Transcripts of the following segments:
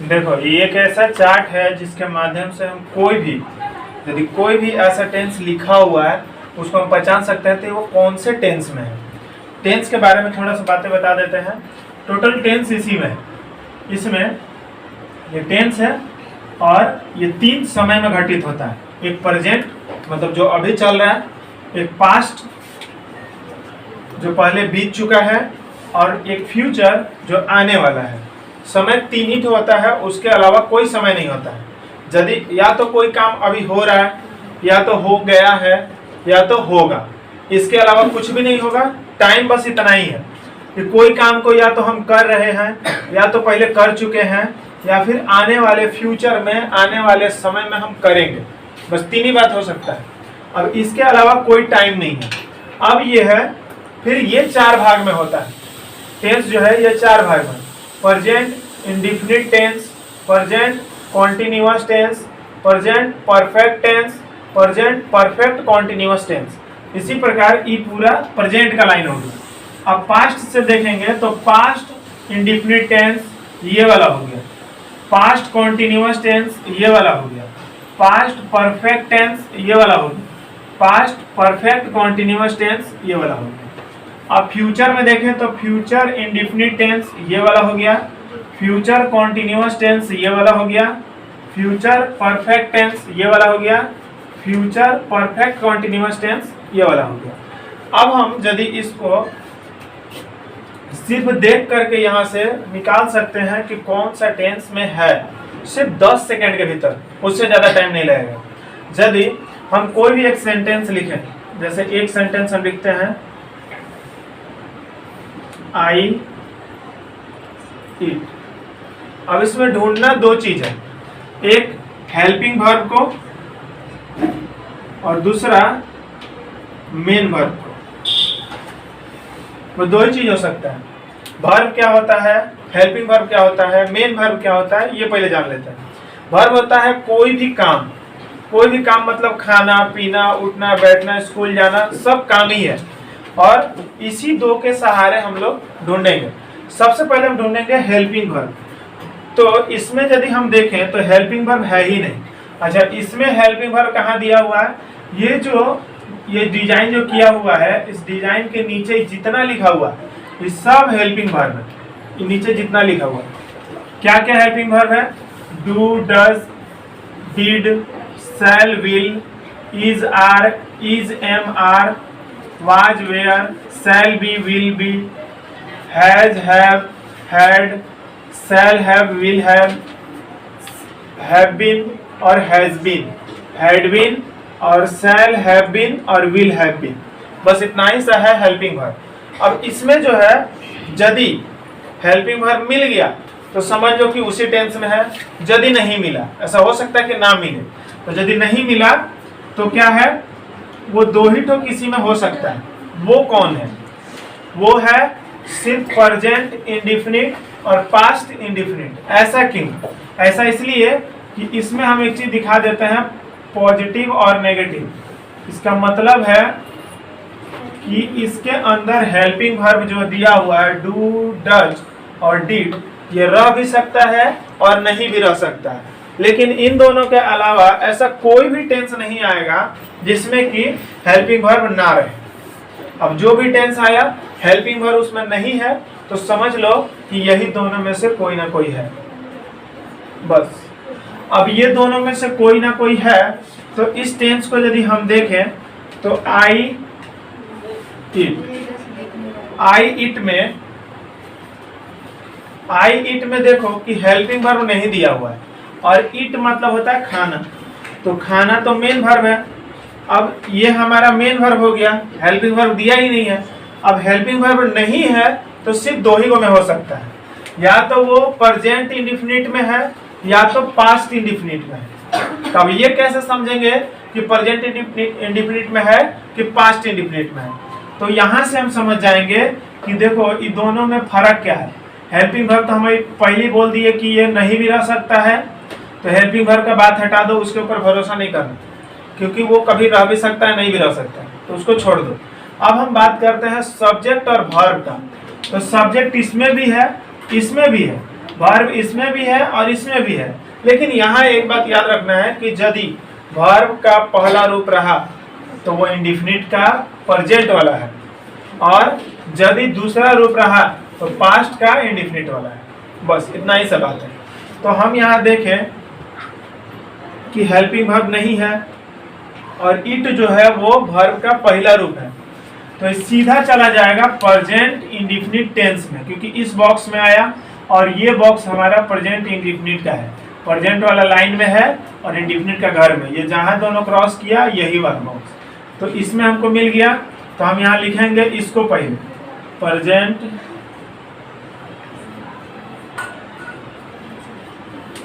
देखो ये एक ऐसा चार्ट है जिसके माध्यम से हम यदि कोई भी ऐसा टेंस लिखा हुआ है उसको हम पहचान सकते हैं तो वो कौन से टेंस में है। टेंस के बारे में थोड़ा सा बातें बता देते हैं। टोटल टेंस इसी में, इसमें ये टेंस है और ये 3 समय में घटित होता है। एक प्रेजेंट मतलब जो अभी चल रहा है, एक पास्ट जो पहले बीत चुका है, और एक फ्यूचर जो आने वाला है। समय 3 ही होता है, उसके अलावा कोई समय नहीं होता है। यदि या तो कोई काम अभी हो रहा है, या तो हो गया है, या तो होगा, इसके अलावा कुछ भी नहीं होगा। टाइम बस इतना ही है कि कोई काम को या तो हम कर रहे हैं, या तो पहले कर चुके हैं, या फिर आने वाले फ्यूचर में, आने वाले समय में हम करेंगे। बस 3 ही बात हो सकता है। अब इसके अलावा कोई टाइम नहीं है। अब ये है, फिर ये 4 भाग में होता है। टेंस जो है ये 4 भाग में, present indefinite tense, present continuous tense, present perfect tense, present perfect continuous tense. इसी प्रकार ये पूरा प्रेजेंट का लाइन होगी। अब पास्ट से देखेंगे तो पास्ट इंडेफिनिट टेंस ये वाला हो गया, पास्ट कॉन्टिन्यूअस टेंस ये वाला हो गया, पास्ट परफेक्ट टेंस ये वाला हो गया, पास्ट परफेक्ट कॉन्टिन्यूअस टेंस ये वाला हो गया। अब फ्यूचर में देखें तो फ्यूचर इंडेफिनिट टेंस ये वाला हो गया, फ्यूचर कॉन्टिन्यूअस टेंस ये वाला हो गया, फ्यूचर परफेक्ट टेंस ये वाला हो गया, फ्यूचर परफेक्ट कॉन्टिन्यूअस टेंस ये वाला हो गया। अब हम यदि इसको सिर्फ देख करके यहाँ से निकाल सकते हैं कि कौन सा टेंस में है, सिर्फ 10 सेकेंड के भीतर, उससे ज़्यादा टाइम नहीं लगेगा। यदि हम कोई भी एक सेंटेंस लिखें, जैसे एक सेंटेंस हम लिखते हैं आई ईट। अब इसमें ढूंढना 2 चीज है, एक हेल्पिंग वर्ब को और दूसरा मेन वर्ब को। वो 2 ही चीज हो सकता है। वर्ब क्या होता है, हेल्पिंग वर्ब क्या होता है, मेन वर्ब क्या होता है, ये पहले जान लेते हैं। वर्ब होता है कोई भी काम, कोई भी काम मतलब खाना पीना, उठना बैठना, स्कूल जाना, सब काम ही है। और इसी 2 के सहारे हम लोग ढूंढेंगे। सबसे पहले हम ढूंढेंगे हेल्पिंग वर्ब। तो इसमें यदि हम देखें तो हेल्पिंग वर्ब है ही नहीं। अच्छा, इसमें हेल्पिंग वर्ब कहाँ दिया हुआ है, ये डिजाइन जो किया हुआ है, इस डिजाइन के नीचे जितना लिखा हुआ है ये सब हेल्पिंग वर्ब है। नीचे जितना लिखा हुआ है क्या क्या हेल्पिंग वर्ब है, do, does, did, shall, will, is, are, is, am, are, was, were, shall be, will be, has, have, had, shall have, will have been और हैज बीन, हैड बीन और शैल हैव बीन और will have been. बस इतना ही सा है helping verb. अब इसमें जो है यदि हेल्पिंग वर्ब मिल गया तो समझ लो कि उसी टेंस में है। यदि नहीं मिला, ऐसा हो सकता है कि ना मिले, तो यदि नहीं मिला तो क्या है, वो 2 ही तो किसी में हो सकता है। वो कौन है, वो है सिर्फ प्रेजेंट इंडेफिनिट और पास्ट इंडेफिनिट। ऐसा क्यों, ऐसा इसलिए कि इसमें हम एक चीज दिखा देते हैं, पॉजिटिव और नेगेटिव। इसका मतलब है कि इसके अंदर हेल्पिंग वर्ब जो दिया हुआ है, डू, डज और डिड, ये रह भी सकता है और नहीं भी रह सकता है। लेकिन इन दोनों के अलावा ऐसा कोई भी टेंस नहीं आएगा जिसमें कि हेल्पिंग वर्ब ना रहे। अब जो भी टेंस आया हेल्पिंग वर्ब उसमें नहीं है तो समझ लो कि यही दोनों में से कोई ना कोई है। बस अब ये दोनों में से कोई ना कोई है, तो इस टेंस को यदि हम देखें तो आई इट में देखो कि हेल्पिंग वर्ब नहीं दिया हुआ है, और इट मतलब होता है खाना, तो खाना तो मेन वर्ब है। अब ये हमारा मेन वर्ब हो गया, हेल्पिंग वर्ब दिया ही नहीं है। अब हेल्पिंग वर्ब नहीं है तो सिर्फ 2 ही में हो सकता है, या तो वो प्रेजेंट इंडेफिनिट में है या तो पास्ट इंडेफिनिट में है। तब ये कैसे समझेंगे कि प्रेजेंट इंडेफिनिट में है कि पास्ट इंडेफिनिट में है, तो यहाँ से हम समझ जाएंगे कि देखो ये दोनों में फर्क क्या है। हेल्पिंग वर्ब तो हमें पहले बोल दिए कि ये नहीं भी रह सकता है, तो हेल्पिंग वर्ब का बात हटा दो, उसके ऊपर भरोसा नहीं करना, क्योंकि वो कभी रह भी सकता है नहीं भी रह सकता है, तो उसको छोड़ दो। अब हम बात करते हैं सब्जेक्ट और वर्ब का। तो सब्जेक्ट इसमें भी है इसमें भी है, वर्ब इसमें भी है और इसमें भी है, लेकिन यहाँ एक बात याद रखना है कि यदि वर्ब का पहला रूप रहा तो वो इंडिफिनिट का प्रेजेंट वाला है, और यदि दूसरा रूप रहा तो पास्ट का इंडिफिनिट वाला है। बस इतना ही सा बात है। तो हम यहाँ देखें कि हेल्पिंग वर्ब नहीं है और इट जो है वो वर्ब का पहला रूप है, तो सीधा चला जाएगा प्रेजेंट इंडिफिनिट टेंस में, क्योंकि इस बॉक्स में आया और ये बॉक्स हमारा प्रेजेंट इंडिफिनिट का है। प्रेजेंट वाला लाइन में है और इंडिफिनिट का घर में, ये जहां दोनों क्रॉस किया यही वाला बॉक्स, तो इसमें हमको मिल गया। तो हम यहाँ लिखेंगे इसको पहले प्रेजेंट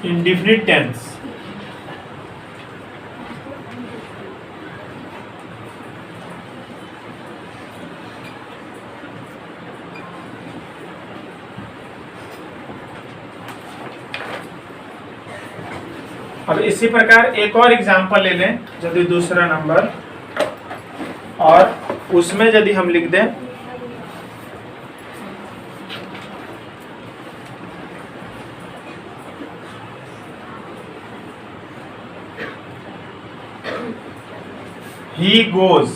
इंडिफिनिट टेंस। अब इसी प्रकार एक और एग्जांपल ले लें, यदि दूसरा नंबर, और उसमें यदि हम लिख दें ही गोज।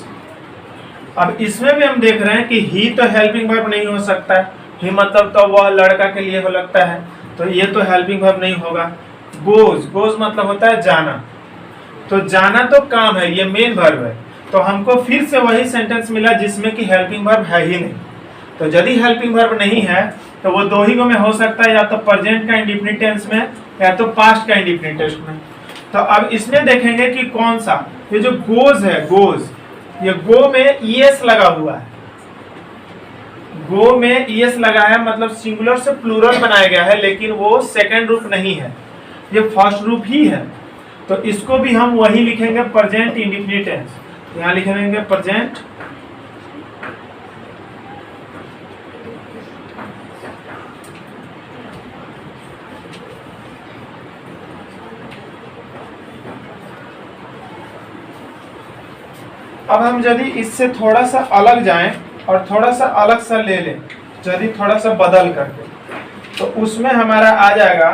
अब इसमें भी हम देख रहे हैं कि ही तो हेल्पिंग वर्ब नहीं हो सकता है, ही मतलब तो वह लड़का के लिए हो लगता है, तो ये तो हेल्पिंग वर्ब नहीं होगा। गोज, गोज मतलब होता है जाना, तो जाना तो काम है, ये मेन वर्ब है, तो हमको फिर से वही सेंटेंस मिला जिसमें कि हेल्पिंग वर्ब है ही नहीं। तो यदि हेल्पिंग वर्ब नहीं है तो वो दो ही में हो सकता है, या तो प्रेजेंट का इंडिफिनिट टेंस में या तो पास्ट का इंडिफिनिट टेंस में। तो अब इसमें देखेंगे कि कौन सा, ये जो गोज है, गोज, ये गो में ईएस लगा हुआ है, गो में ईएस लगा है, मतलब सिंगुलर से प्लूरल बनाया गया है, लेकिन वो सेकंड रूप नहीं है, ये फर्स्ट रूप ही है। तो इसको भी हम वही लिखेंगे प्रेजेंट इंडिफिनिट टेंस। यहाँ लिखेंगे प्रेजेंट अब हम यदि इससे थोड़ा सा अलग जाएं और थोड़ा सा अलग सा ले लें, यदि थोड़ा सा बदल करके, तो उसमें हमारा आ जाएगा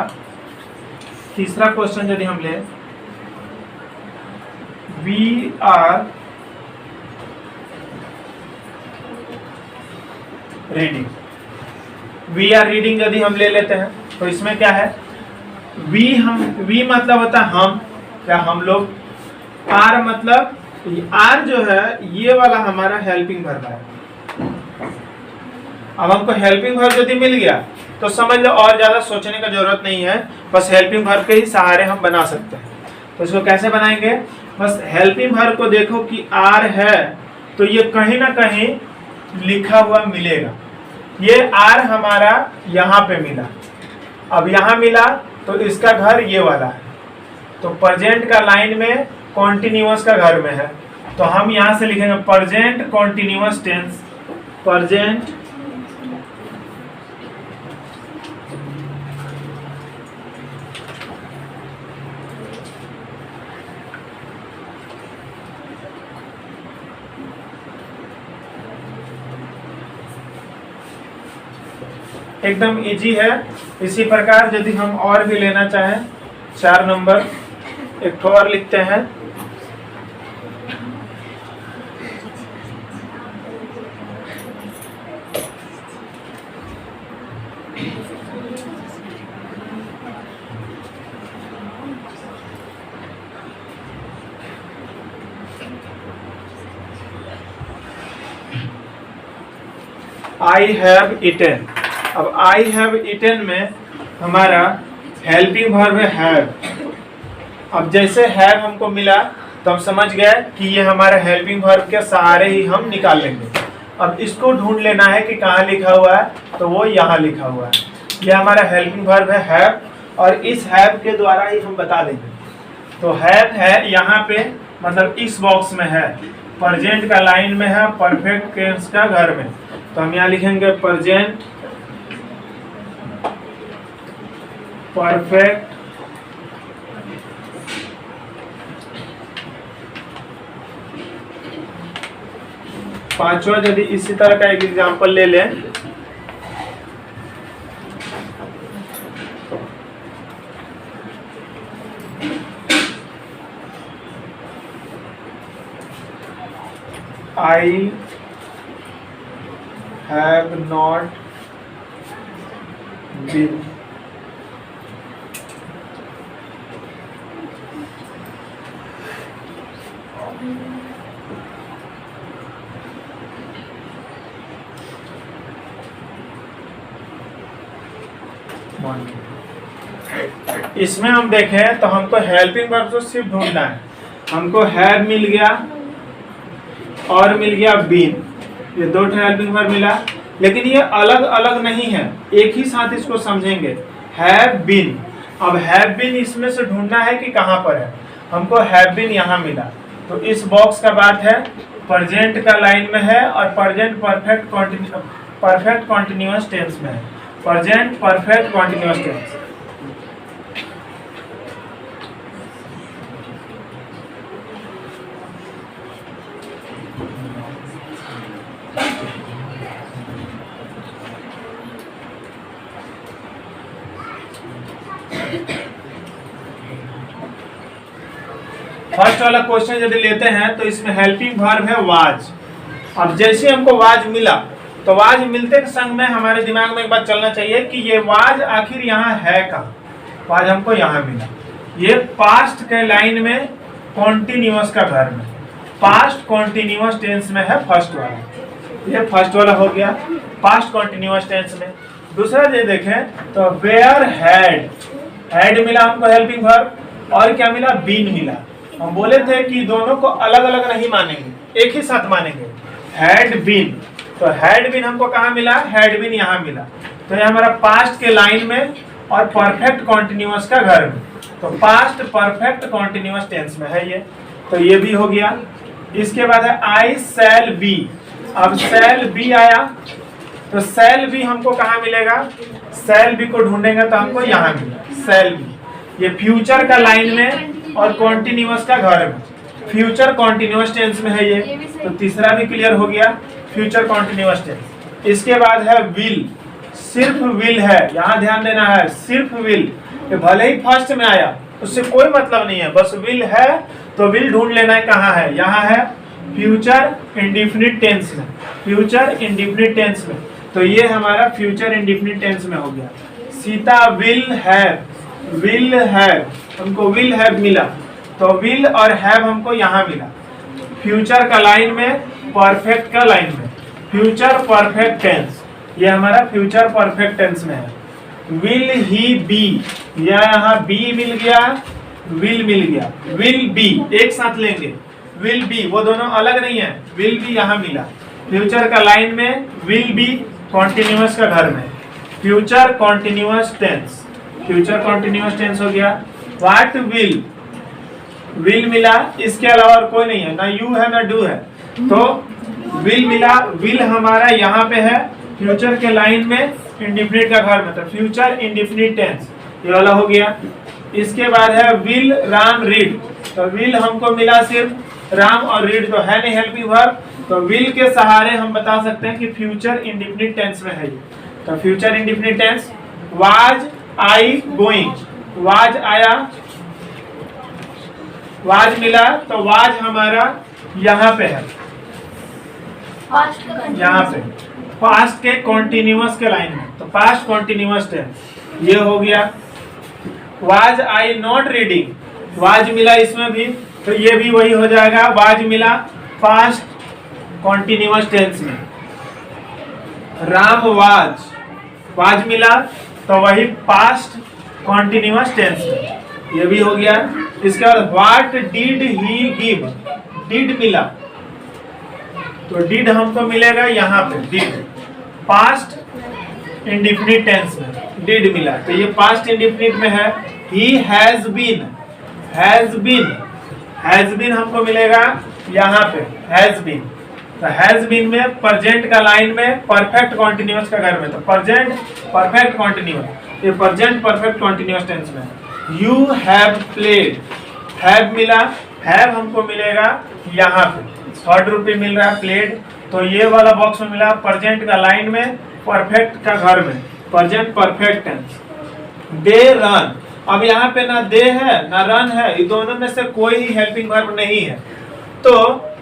तीसरा क्वेश्चन। यदि हम लें we are reading, we are reading यदि हम ले लेते हैं तो इसमें क्या है, वी मतलब होता है हम, क्या हम लोग, आर मतलब, आर जो है ये वाला हमारा हेल्पिंग वर्ब है। अब हमको हेल्पिंग वर्ब यदि मिल गया तो समझ लो और ज्यादा सोचने का जरूरत नहीं है, बस हेल्पिंग वर्ब के ही सहारे हम बना सकते हैं। तो इसको कैसे बनाएंगे, बस हेल्पिंग वर्ब को देखो कि आर है तो ये कहीं ना कहीं लिखा हुआ मिलेगा, ये आर हमारा यहाँ पे मिला, अब यहाँ मिला तो इसका घर ये वाला है, तो प्रेजेंट का लाइन में कॉन्टिन्यूअस का घर में है, तो हम यहाँ से लिखेंगे प्रेजेंट कॉन्टिन्यूअस टेंस, प्रेजेंट एकदम इजी है। इसी प्रकार यदि हम और भी लेना चाहें 4 नंबर, एक तो और लिखते हैं आई हैव इटन। अब आई हैव इटन में हमारा हेल्पिंग वर्ब है हैव। अब जैसे हैव हमको मिला तो हम समझ गए कि ये हमारा हेल्पिंग वर्ब के सहारे ही हम निकाल लेंगे। अब इसको ढूंढ लेना है कि कहाँ लिखा हुआ है, तो वो यहाँ लिखा हुआ है, ये हमारा हेल्पिंग वर्ब है हैव, और इस हैव के द्वारा ही हम बता देंगे। तो हैव है यहाँ पे, मतलब इस बॉक्स में है, प्रेजेंट का लाइन में है, परफेक्ट टेंस का घर में, तो हम यहाँ लिखेंगे प्रेजेंट परफेक्ट पांचवा। यदि इसी तरह का एक एग्जांपल ले लें, I have not been इसमें हम देखें तो हमको हेल्पिंग वर्ब तो सिर्फ ढूंढना है। हमको हैव मिल गया और मिल गया बीन, ये दो हेल्पिंग वर्ब मिला, लेकिन ये अलग अलग नहीं है, एक ही साथ इसको समझेंगे। हैव बीन, अब हैव बीन इसमें से ढूंढना है कि कहाँ पर है। हमको हैव बीन यहाँ मिला, तो इस बॉक्स का बात है प्रेजेंट का लाइन में है और प्रेजेंट परफेक्ट कॉन्टिन्यूअस टेंस में है। Present perfect continuous tense. First वाला क्वेश्चन यदि लेते हैं तो इसमें हेल्पिंग वर्ब है वाज। अब जैसे हमको वाज मिला तो वाज मिलते के संग में हमारे दिमाग में एक बात चलना चाहिए कि ये वाज आखिर यहाँ है कहाँ। वाज हमको यहाँ मिला, ये पास्ट के लाइन में कॉन्टिन्यूअस का घर में, पास्ट कॉन्टिन्यूअस टेंस में है फर्स्ट वाला, ये फर्स्ट वाला हो गया पास्ट कॉन्टिन्यूअस टेंस में। दूसरा ये देखें तो वेयर हैड मिला हमको हेल्पिंग वर्ब और क्या मिला, बीन मिला। हम बोले थे कि दोनों को अलग अलग नहीं मानेंगे, एक ही साथ मानेंगे। हैड बीन, तो हैड बीन हमको कहाँ मिला, हैड बीन यहाँ मिला, तो ये हमारा पास्ट के लाइन में और परफेक्ट कॉन्टिन्यूअस का घर में, तो पास्ट परफेक्ट कॉन्टिन्यूअस टेंस में है ये, तो ये भी हो गया। इसके बाद है आई शैल बी। अब शैल बी आया तो शैल बी हमको कहाँ मिलेगा, शैल बी को ढूंढेंगे तो हमको यहाँ मिला शैल बी, ये फ्यूचर का लाइन में और कॉन्टिन्यूअस का घर में, फ्यूचर कॉन्टिन्यूअस टेंस में है ये, तो तीसरा भी क्लियर हो गया फ्यूचर कॉन्टिन्यूअस टेंस। इसके बाद है विल, सिर्फ विल है, यहाँ ध्यान देना है, सिर्फ विल, ये भले ही फर्स्ट में आया उससे कोई मतलब नहीं है, बस विल है तो विल ढूंढ लेना है कहाँ है, यहाँ है फ्यूचर इंडेफिनिट टेंस में, फ्यूचर इंडेफिनिट टेंस में, तो ये हमारा फ्यूचर इंडेफिनिट टेंस में हो गया। सीता विल हैव, हमको विल हैव मिला, तो विल और हैव हमको यहाँ मिला, फ्यूचर का लाइन में परफेक्ट का लाइन में, फ्यूचर परफेक्ट टेंस, ये हमारा फ्यूचर परफेक्ट टेंस में है। विल ही बी, या यहाँ बी मिल गया, विल मिल गया, विल बी एक साथ लेंगे, विल बी, वो दोनों अलग नहीं है, विल बी यहाँ मिला, फ्यूचर का लाइन में, विल बी कॉन्टिन्यूअस का घर में, future continuous tense, future continuous tense हो गया। व्हाट विल मिला, इसके अलावा और कोई नहीं है, ना यू है ना डू है, तो विल मिला, विल हमारा यहाँ पे है फ्यूचर के लाइन में इंडेफिनिट का घर में, तो फ्यूचर इंडेफिनिट टेंस ये वाला हो गया। इसके बाद है विल राम रीड, तो विल हमको मिला सिर्फ, राम और रीड तो है नहीं हेल्पिंग वर्ब, तो विल के सहारे हम बता सकते हैं कि फ्यूचर इंडेफिनिट टेंस में है ये, तो future indefinite tense. Was I going, was आया, वाज मिला, तो वाज हमारा यहाँ पे है, यहाँ पे पास्ट के कॉन्टिन्यूअस के लाइन में, तो पास्ट कॉन्टिन्यूअस टेंस ये हो गया। Was I not reading, was मिला इसमें भी, तो ये भी वही हो जाएगा, वाज मिला पास्ट कॉन्टिन्यूअस टेंस में। राम वाज मिला तो वही पास्ट कॉन्टिन्यूअस टेंस में, ये भी हो गया। इसके बाद what did he give, did मिला, तो डिड हमको मिलेगा यहाँ पे, डिड पास्ट इंडेफिनिट टेंस में डिड मिला, तो ये पास्ट इंडेफिनिट में है। ही हैज बीन हमको मिलेगा यहाँ पे हैज बीन, तो हैज बीन में प्रेजेंट का लाइन में परफेक्ट कॉन्टिन्यूअस का घर में, तो प्रेजेंट परफेक्ट कॉन्टिन्यूअस, ये प्रेजेंट परफेक्ट कॉन्टिन्यूअस टेंस में। यू हैव प्लेड, हैव मिला, हैव हमको मिलेगा यहाँ पे, थर्ड रूप पे मिल रहा है प्लेड, तो ये वाला बॉक्स में मिला प्रेजेंट का लाइन में परफेक्ट का घर में, present perfect tense. They run, अब यहाँ पे ना दे है ना रन है, ये दोनों में से कोई ही हेल्पिंग वर्ब नहीं है, तो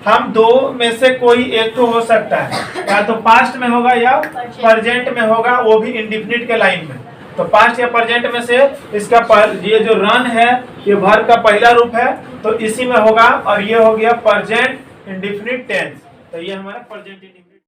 हम दो में से कोई एक तो हो सकता है, या तो पास्ट में होगा या प्रेजेंट में होगा, वो भी इंडिफिनिट के लाइन में। तो पास्ट या प्रेजेंट में से इसका ये जो रन है ये वर्ब का पहला रूप है, तो इसी में होगा, और ये हो गया प्रेजेंट इंडिफिनिट टेंस। तो ये हमारा प्रेजेंट इंडिफिनिट